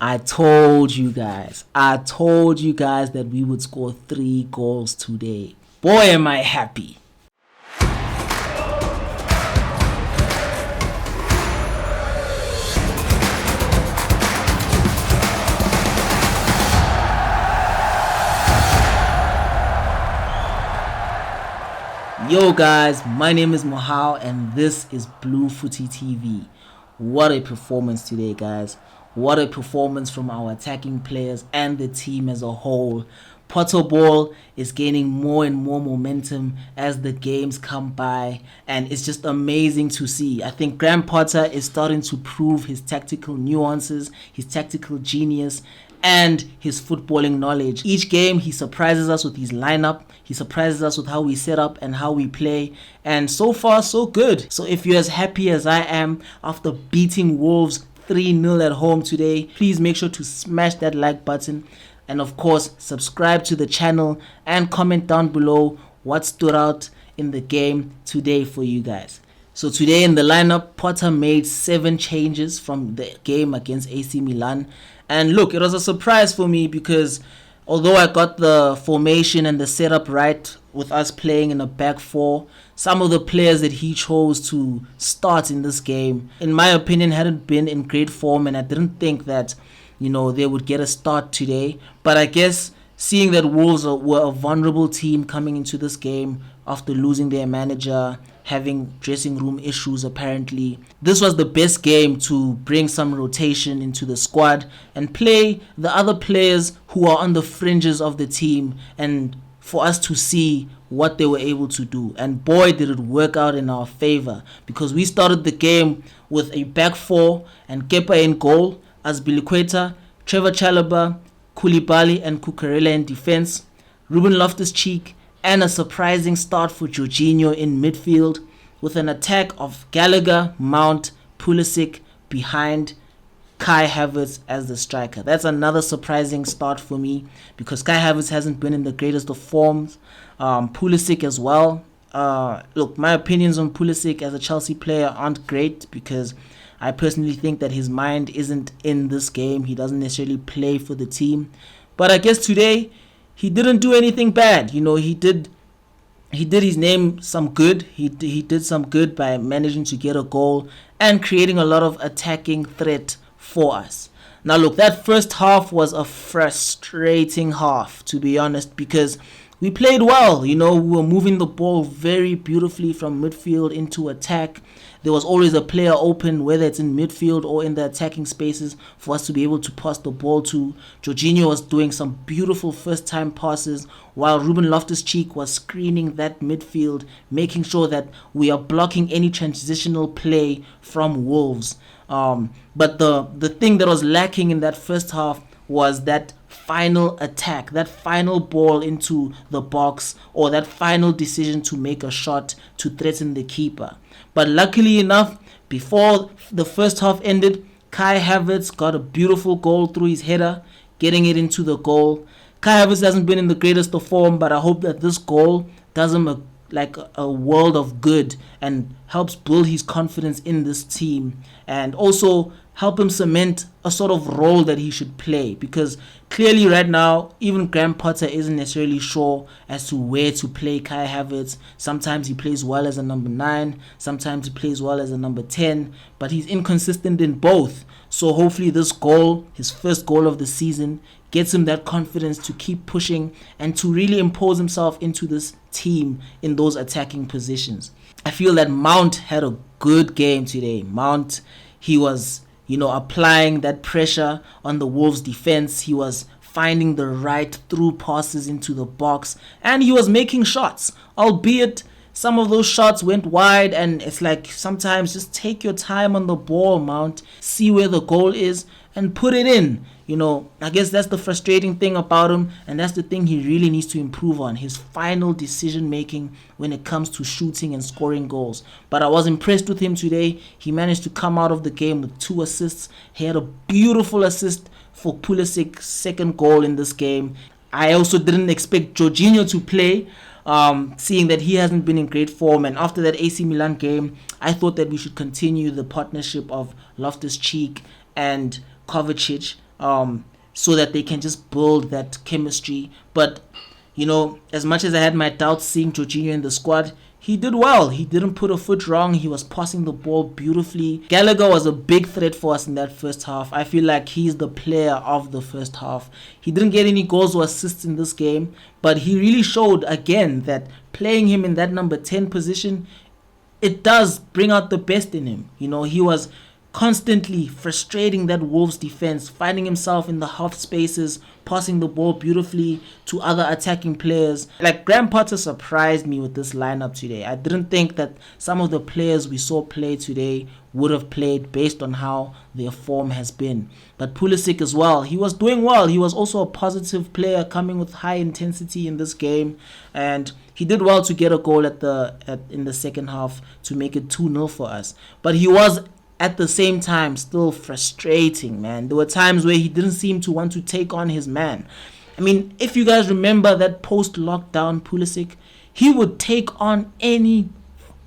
I told you guys that we would score 3 goals today. Boy, am I happy. Yo guys, my name is Mohau and this is Blue Footy TV. What a performance today, guys. What a performance from our attacking players and the team as a whole. Potter ball is gaining more and more momentum as the games come by, and it's just amazing to see. I think Graham Potter is starting to prove his tactical nuances, his tactical genius, and his footballing knowledge. Each game he surprises us with his lineup, he surprises us with how we set up and how we play, and so far so good. So if you're as happy as I am after beating Wolves 3-0 at home today, please make sure to smash that like button, and of course subscribe to the channel and comment down below what stood out in the game today for you guys. So today in the lineup, Potter made 7 changes from the game against AC Milan. And look, it was a surprise for me because although I got the formation and the setup right with us playing in a back 4, some of the players that he chose to start in this game, in my opinion, hadn't been in great form, and I didn't think that, they would get a start today. But I guess seeing that Wolves were a vulnerable team coming into this game after losing their manager, having dressing room issues apparently, this was the best game to bring some rotation into the squad and play the other players who are on the fringes of the team, and for us to see what they were able to do. And boy, did it work out in our favor, because we started the game with a back 4 and Kepa in goal, Azpilicueta, Trevor Chalobah, Koulibaly and Cucurella in defense, Ruben Loftus-Cheek, and a surprising start for Jorginho in midfield, with an attack of Gallagher, Mount, Pulisic behind Kai Havertz as the striker. That's another surprising start for me because Kai Havertz hasn't been in the greatest of forms. Pulisic as well. Look, my opinions on Pulisic as a Chelsea player aren't great because I personally think that his mind isn't in this game. He doesn't necessarily play for the team. But I guess today he didn't do anything bad. He did his name some good. He did some good by managing to get a goal and creating a lot of attacking threat for us. Now look, that first half was a frustrating half, to be honest, because we played well. We were moving the ball very beautifully from midfield into attack. There was always a player open, whether it's in midfield or in the attacking spaces, for us to be able to pass the ball to. Jorginho was doing some beautiful first-time passes, while Ruben Loftus-Cheek was screening that midfield, making sure that we are blocking any transitional play from Wolves. But the thing that was lacking in that first half was that final attack, that final ball into the box, or that final decision to make a shot to threaten the keeper. But luckily enough, before the first half ended, Kai Havertz got a beautiful goal through his header, getting it into the goal. Kai Havertz hasn't been in the greatest of form, but I hope that this goal does him a world of good and helps build his confidence in this team, and also help him cement a sort of role that he should play, because clearly right now even Graham Potter isn't necessarily sure as to where to play Kai Havertz. Sometimes he plays well as a number 9, sometimes he plays well as a number 10, but he's inconsistent in both. So hopefully this goal, his first goal of the season, gets him that confidence to keep pushing and to really impose himself into this team in those attacking positions. I feel that Mount had a good game today. Mount, he was applying that pressure on the Wolves defense. He was finding the right through passes into the box, and he was making shots, albeit some of those shots went wide, and it's like sometimes just take your time on the ball, Mount, see where the goal is and put it in. I guess that's the frustrating thing about him, and that's the thing he really needs to improve on, his final decision making when it comes to shooting and scoring goals. But I was impressed with him today. He managed to come out of the game with 2 assists. He had a beautiful assist for Pulisic's second goal in this game. I also didn't expect Jorginho to play, seeing that he hasn't been in great form. And after that AC Milan game, I thought that we should continue the partnership of Loftus-Cheek and Kovacic. so that they can just build that chemistry. But as much as I had my doubts seeing Jorginho in the squad, he did well. He didn't put a foot wrong. He was passing the ball beautifully. Gallagher was a big threat for us in that first half. I feel like he's the player of the first half. He didn't get any goals or assists in this game, but he really showed again that playing him in that number 10 position, it does bring out the best in him. He was constantly frustrating that Wolves defense, finding himself in the half spaces, passing the ball beautifully to other attacking players. Like, Graham Potter surprised me with this lineup today. I didn't think that some of the players we saw play today would have played based on how their form has been. But Pulisic as well, he was doing well. He was also a positive player coming with high intensity in this game, and he did well to get a goal in the second half to make it 2-0 for us. But he was at the same time still frustrating, man. There were times where he didn't seem to want to take on his man. I mean, if you guys remember that post-lockdown Pulisic, he would take on any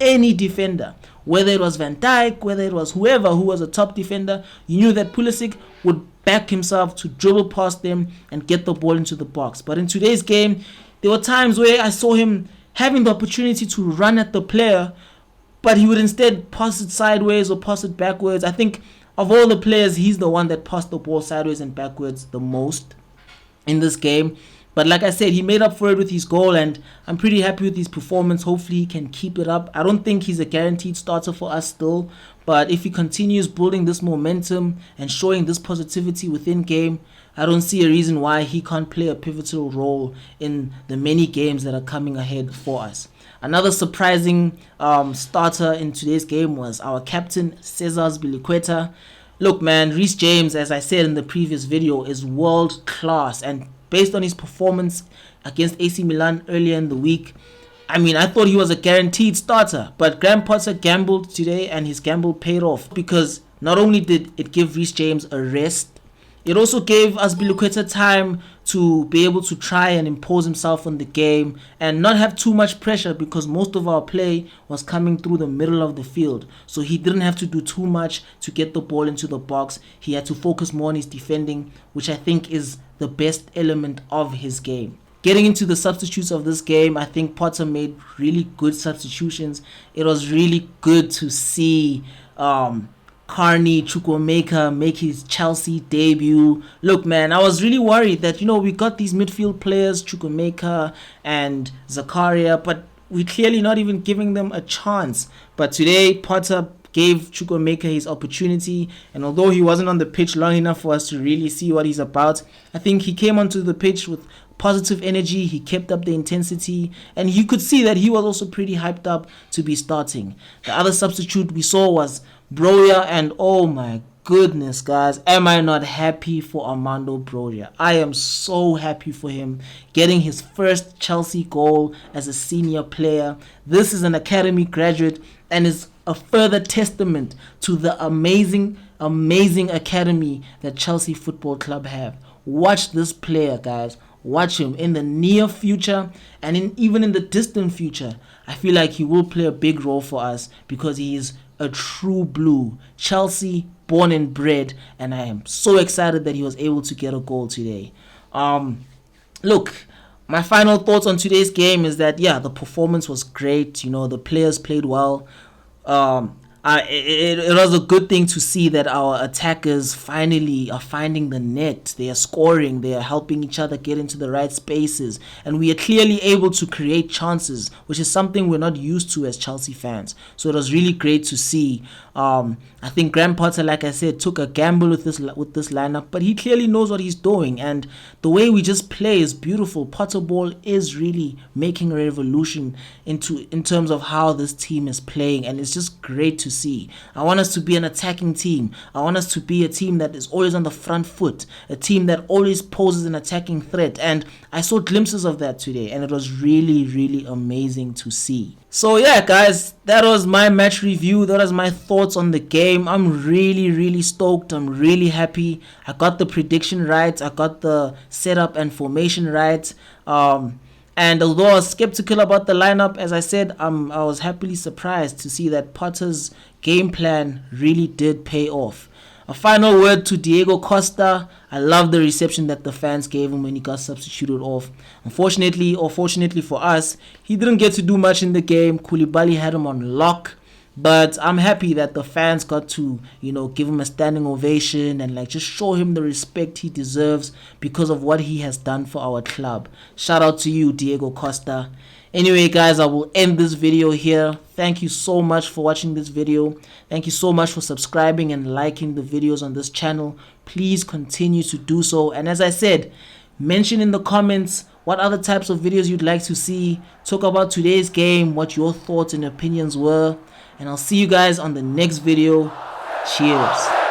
defender. Whether it was Van Dijk, whether it was whoever who was a top defender, you knew that Pulisic would back himself to dribble past them and get the ball into the box. But in today's game, there were times where I saw him having the opportunity to run at the player, but he would instead pass it sideways or pass it backwards. I think of all the players, he's the one that passed the ball sideways and backwards the most in this game. But like I said, he made up for it with his goal, and I'm pretty happy with his performance. Hopefully he can keep it up. I don't think he's a guaranteed starter for us still, but if he continues building this momentum and showing this positivity within game, I don't see a reason why he can't play a pivotal role in the many games that are coming ahead for us. Another surprising starter in today's game was our captain, Cesar Azpilicueta. Look, man, Rhys James, as I said in the previous video, is world class, and based on his performance against AC Milan earlier in the week, I mean, I thought he was a guaranteed starter, but Graham Potter gambled today, and his gamble paid off, because not only did it give Rhys James a rest, it also gave Azpilicueta time to be able to try and impose himself on the game and not have too much pressure, because most of our play was coming through the middle of the field. So he didn't have to do too much to get the ball into the box. He had to focus more on his defending, which I think is the best element of his game. Getting into the substitutes of this game, I think Potter made really good substitutions. It was really good to see Carney Chukwuemeka make his Chelsea debut. Look, man, I was really worried that, we got these midfield players, Chukwuemeka and Zakaria, but we're clearly not even giving them a chance. But today, Potter gave Chukwuemeka his opportunity, and although he wasn't on the pitch long enough for us to really see what he's about, I think he came onto the pitch with positive energy. He kept up the intensity, and you could see that he was also pretty hyped up to be starting. The other substitute we saw was Broja, and oh my goodness, guys, am I not happy for Armando Broja. I am so happy for him getting his first Chelsea goal as a senior player. This is an academy graduate and is a further testament to the amazing academy that Chelsea Football Club have. Watch this player, guys. Watch him in the near future and even in the distant future. I feel like he will play a big role for us because he is a true blue, Chelsea born and bred, and I am so excited that he was able to get a goal today. Look, my final thoughts on today's game is that, the performance was great. The players played well. It was a good thing to see that our attackers finally are finding the net. They are scoring. They are helping each other get into the right spaces. And we are clearly able to create chances, which is something we're not used to as Chelsea fans. So it was really great to see. I think Graham Potter, like I said, took a gamble with this lineup, but he clearly knows what he's doing. And the way we just play is beautiful. Potter ball is really making a revolution in terms of how this team is playing. And it's just great to see. I want us to be an attacking team. I want us to be a team that is always on the front foot, a team that always poses an attacking threat, and I saw glimpses of that today, and it was really, really amazing to see. So guys, that was my match review. That was my thoughts on the game. I'm really, really stoked. I'm really happy. I got the prediction right. I got the setup and formation right. And although I was skeptical about the lineup, as I said, I was happily surprised to see that Potter's game plan really did pay off. A final word to Diego Costa. I love the reception that the fans gave him when he got substituted off. Unfortunately, or fortunately for us, he didn't get to do much in the game. Koulibaly had him on lock. But I'm happy that the fans got to, give him a standing ovation and just show him the respect he deserves because of what he has done for our club. Shout out to you, Diego Costa. Anyway, guys, I will end this video here. Thank you so much for watching this video. Thank you so much for subscribing and liking the videos on this channel. Please continue to do so. And as I said, mention in the comments what other types of videos you'd like to see. Talk about today's game, what your thoughts and opinions were. And I'll see you guys on the next video. Cheers.